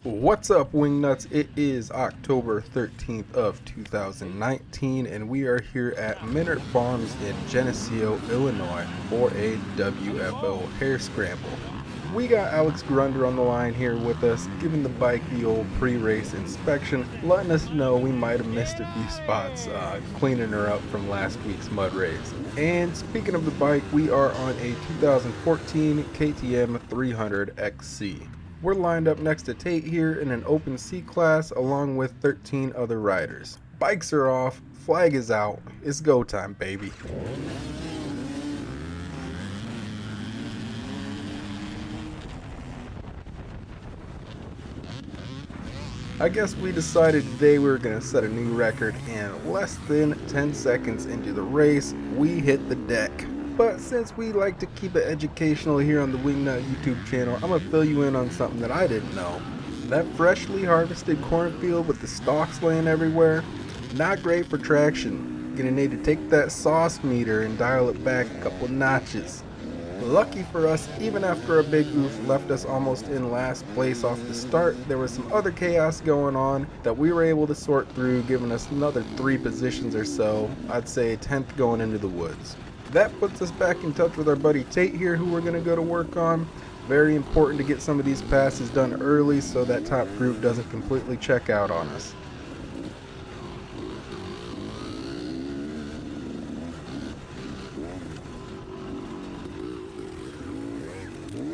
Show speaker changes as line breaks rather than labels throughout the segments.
What's up, Wingnuts? It is October 13th of 2019, and we are here at Minneart Farms in Geneseo, Illinois for a WFO hare scramble. We got Alex Grunder on the line here with us, giving the bike the old pre-race inspection, letting us know we might have missed a few spots cleaning her up from last week's mud race. And speaking of the bike, we are on a 2014 KTM 300 XC. We're lined up next to Tate here in an open C class along with 13 other riders. Bikes are off, flag is out, it's go time, baby. I guess we decided today we were going to set a new record, and less than 10 seconds into the race, we hit the deck. But since we like to keep it educational here on the WINGNUT YouTube channel, I'm going to fill you in on something that I didn't know. That freshly harvested cornfield with the stalks laying everywhere, not great for traction. You're going to need to take that sauce meter and dial it back a couple notches. Lucky for us, even after a big oof left us almost in last place off the start, there was some other chaos going on that we were able to sort through, giving us another 3 positions or so, I'd say a 10th going into the woods. That puts us back in touch with our buddy Tate here, who we're going to go to work on. Very important to get some of these passes done early so that top group doesn't completely check out on us.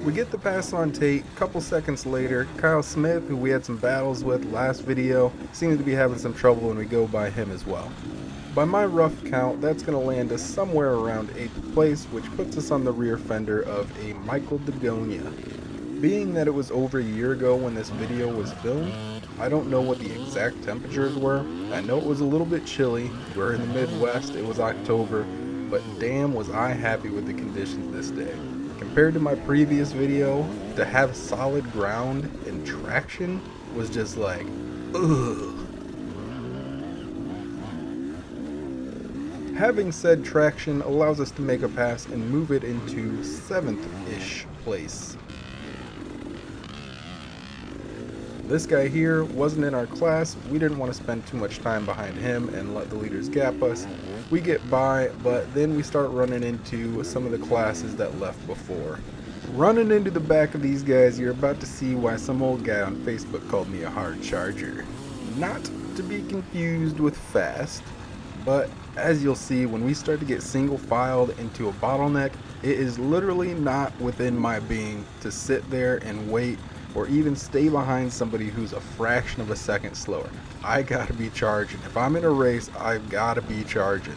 We get the pass on Tate. A couple seconds later, Kyle Smith, who we had some battles with last video, seems to be having some trouble when we go by him as well. By my rough count, that's going to land us somewhere around 8th place, which puts us on the rear fender of a Michael Dagonia. Being that it was over a year ago when this video was filmed, I don't know what the exact temperatures were. I know it was a little bit chilly. We're in the Midwest, it was October, but damn was I happy with the conditions this day. Compared to my previous video, to have solid ground and traction was just like, ugh. Having said traction allows us to make a pass and move it into 7th-ish place. This guy here wasn't in our class. We didn't want to spend too much time behind him and let the leaders gap us. We get by, but then we start running into some of the classes that left before. Running into the back of these guys, you're about to see why some old guy on Facebook called me a hard charger. Not to be confused with fast, but as you'll see, when we start to get single filed into a bottleneck, it is literally not within my being to sit there and wait or even stay behind somebody who's a fraction of a second slower. I gotta be charging. If I'm in a race, I've gotta be charging.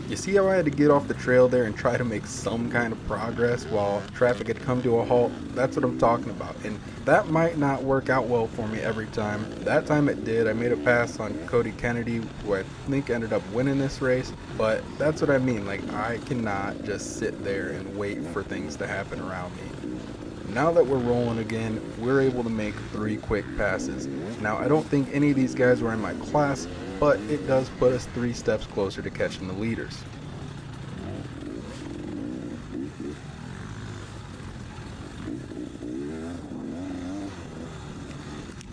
You see how I had to get off the trail there and try to make some kind of progress while traffic had come to a halt? That's what I'm talking about. And that might not work out well for me every time. That time it did. I made a pass on Cody Kennedy, who I think ended up winning this race. But that's what I mean. Like, I cannot just sit there and wait for things to happen around me. Now that we're rolling again, we're able to make 3 quick passes. Now, I don't think any of these guys were in my class, but it does put us 3 steps closer to catching the leaders.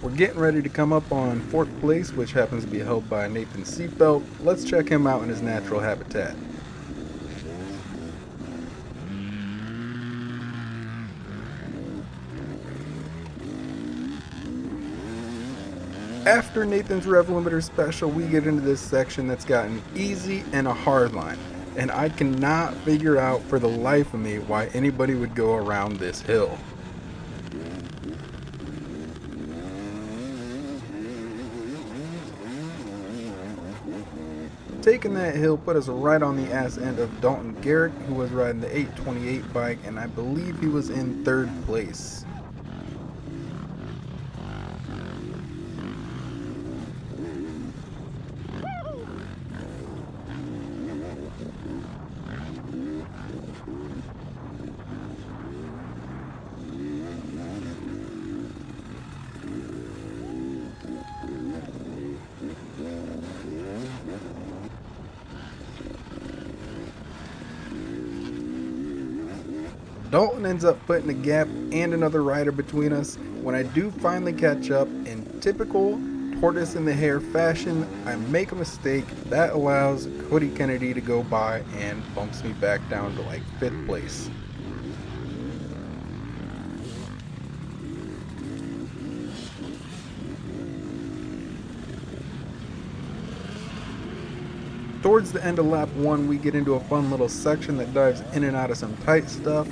We're getting ready to come up on 4th place, which happens to be held by Nathan Seafelt. Let's check him out in his natural habitat. After Nathan's rev limiter special, we get into this section that's got an easy and a hard line, and I cannot figure out for the life of me why anybody would go around this hill. Taking that hill put us right on the ass end of Dalton Garrick, who was riding the 828 bike, and I believe he was in 3rd place. Dalton ends up putting a gap and another rider between us. When I do finally catch up, in typical tortoise in the hare fashion, I make a mistake that allows Cody Kennedy to go by and bumps me back down to like 5th place. Towards the end of lap 1, we get into a fun little section that dives in and out of some tight stuff.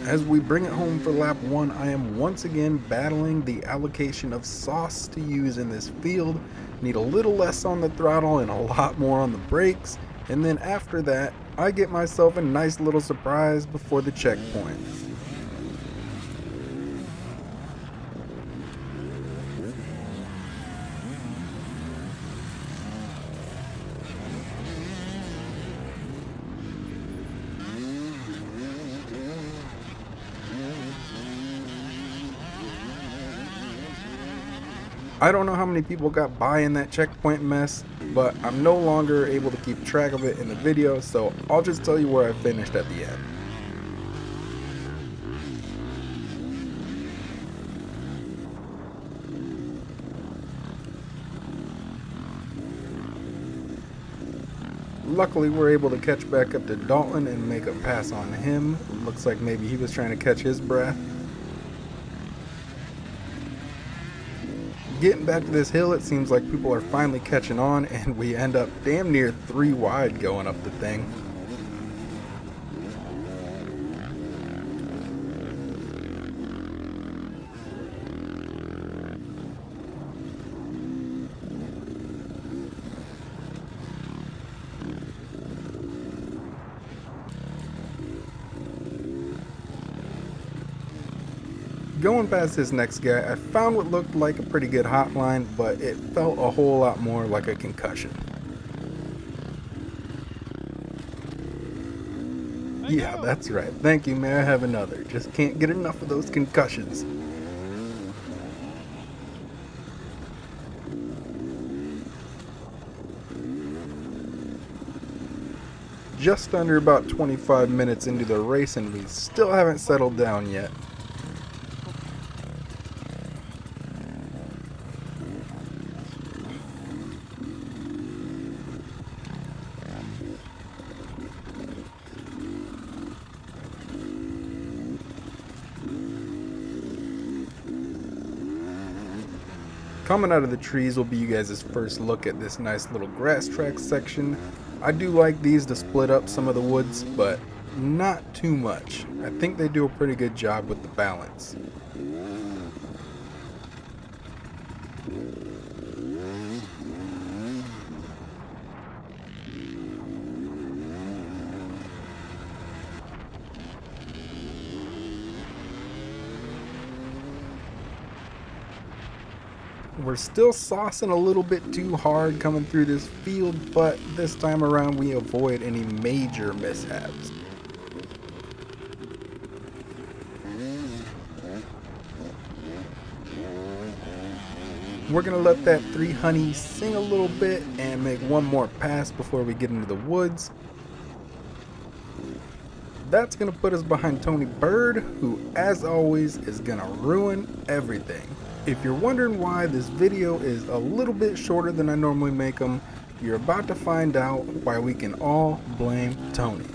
As we bring it home for lap 1, I am once again battling the allocation of sauce to use in this field. Need a little less on the throttle and a lot more on the brakes. And then after that, I get myself a nice little surprise before the checkpoint. I don't know how many people got by in that checkpoint mess, but I'm no longer able to keep track of it in the video, so I'll just tell you where I finished at the end. Luckily, we're able to catch back up to Dalton and make a pass on him. Looks like maybe he was trying to catch his breath. Getting back to this hill, it seems like people are finally catching on, and we end up damn near 3 wide going up the thing. Going past this next guy, I found what looked like a pretty good hotline, but it felt a whole lot more like a concussion. Yeah, that's right. Thank you, may I have another? Just can't get enough of those concussions. Just under about 25 minutes into the race, and we still haven't settled down yet. Coming out of the trees will be you guys' first look at this nice little grass track section. I do like these to split up some of the woods, but not too much. I think they do a pretty good job with the balance. We're still saucing a little bit too hard coming through this field, but this time around we avoid any major mishaps. We're gonna let that 3 honey sing a little bit and make one more pass before we get into the woods. That's gonna put us behind Tony Bird, who as always is gonna ruin everything. If you're wondering why this video is a little bit shorter than I normally make them, you're about to find out why we can all blame Tony.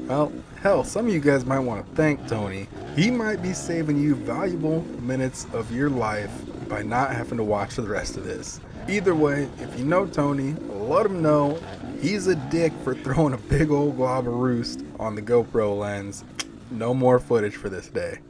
Well, hell, some of you guys might want to thank Tony. He might be saving you valuable minutes of your life by not having to watch the rest of this. Either way, if you know Tony, let him know he's a dick for throwing a big old glob of roost on the GoPro lens. No more footage for this day.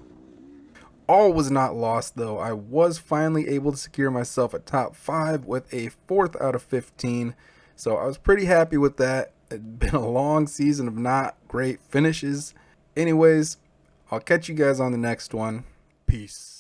All was not lost though. I was finally able to secure myself a top 5 with a 4th out of 15. So I was pretty happy with that. It'd been a long season of not great finishes. Anyways, I'll catch you guys on the next one. Peace.